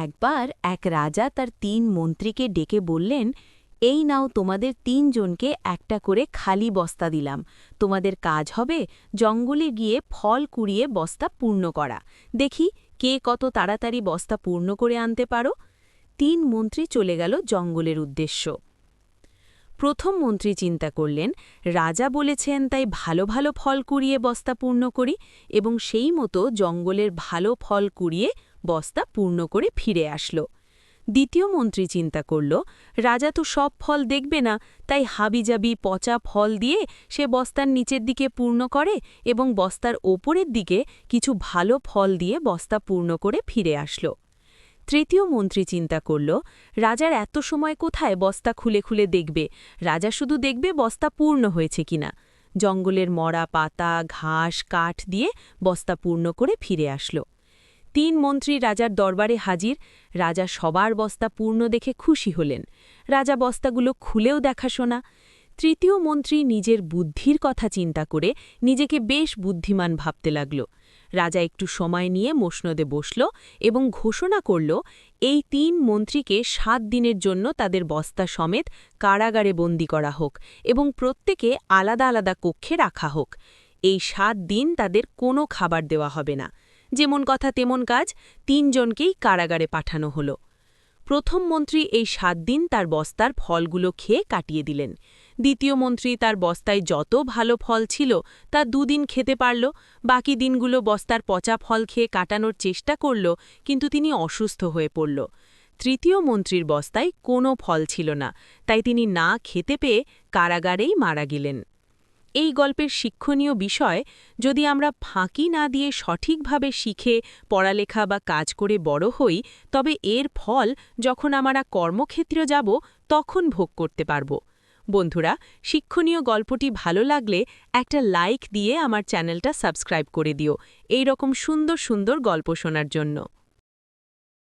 একবার এক রাজা তার ৩ মন্ত্রীকে ডেকে বললেন, এই নাও তোমাদের ৩ জনকে একটা করে খালি বস্তা দিলাম। তোমাদের কাজ হবে জঙ্গলে গিয়ে ফল কুড়িয়ে বস্তা পূর্ণ করা। দেখি কে কত তাড়াতাড়ি বস্তা পূর্ণ করে আনতে পারো। ৩ মন্ত্রী চলে গেল জঙ্গলের উদ্দেশ্য। প্রথম মন্ত্রী চিন্তা করলেন, রাজা বলেছেন তাই ভালো ভালো ফল কুড়িয়ে বস্তা পূর্ণ করি এবং সেই মতো জঙ্গলের ভালো ফল কুড়িয়ে বস্তা পূর্ণ করে ফিরে আসলো। দ্বিতীয় মন্ত্রী চিন্তা করল, রাজা তো সব ফল দেখবে না, তাই হাবিজাবি পচা ফল দিয়ে সে বস্তার নিচের দিকে পূর্ণ করে এবং বস্তার ওপরের দিকে কিছু ভালো ফল দিয়ে বস্তা পূর্ণ করে ফিরে আসলো। তৃতীয় মন্ত্রী চিন্তা করল, রাজার এত সময় কোথায় বস্তা খুলে খুলে দেখবে, রাজা শুধু দেখবে বস্তা পূর্ণ হয়েছে কিনা। জঙ্গলের মরা পাতা ঘাস কাঠ দিয়ে বস্তা পূর্ণ করে ফিরে আসলো। ৩ মন্ত্রী রাজার দরবারে হাজির। রাজা সবার বস্তা পূর্ণ দেখে খুশি হলেন। রাজা বস্তাগুলো খুলেও দেখাশোনা। তৃতীয় মন্ত্রী নিজের বুদ্ধির কথা চিন্তা করে নিজেকে বেশ বুদ্ধিমান ভাবতে লাগল। রাজা একটু সময় নিয়ে মসনদে বসল এবং ঘোষণা করল, এই ৩ মন্ত্রীকে ৭ দিনের জন্য তাদের বস্তা সমেত কারাগারে বন্দী করা হোক এবং প্রত্যেকে আলাদা আলাদা কক্ষে রাখা হোক। এই ৭ দিন তাদের কোনো খাবার দেওয়া হবে না। যেমন কথা তেমন কাজ, ৩ জনকেই কারাগারে পাঠানো হলো। প্রথম মন্ত্রী এই ৭ দিন তার বস্তার ফলগুলো খেয়ে কাটিয়ে দিলেন। দ্বিতীয় মন্ত্রী তার বস্তায় যত ভালো ফল ছিল তা ২ দিন খেতে পারল। বাকি দিনগুলো বস্তার পচা ফল খেয়ে কাটানোর চেষ্টা করল, কিন্তু তিনি অসুস্থ হয়ে পড়ল। তৃতীয় মন্ত্রীর বস্তায় কোনো ফল ছিল না, তাই তিনি না খেতে পেয়ে কারাগারেই মারা গেলেন। এই গল্পের শিক্ষণীয় বিষয়, যদি আমরা ফাঁকি না দিয়ে সঠিকভাবে শিখে পড়ালেখা বা কাজ করে বড় হই, তবে এর ফল যখন আমরা কর্মক্ষেত্রে যাব তখন ভোগ করতে পারব। বন্ধুরা, শিক্ষণীয় গল্পটি ভালো লাগলে একটা লাইক দিয়ে আমার চ্যানেলটা সাবস্ক্রাইব করে দিও এই রকম সুন্দর সুন্দর গল্প শোনার জন্য।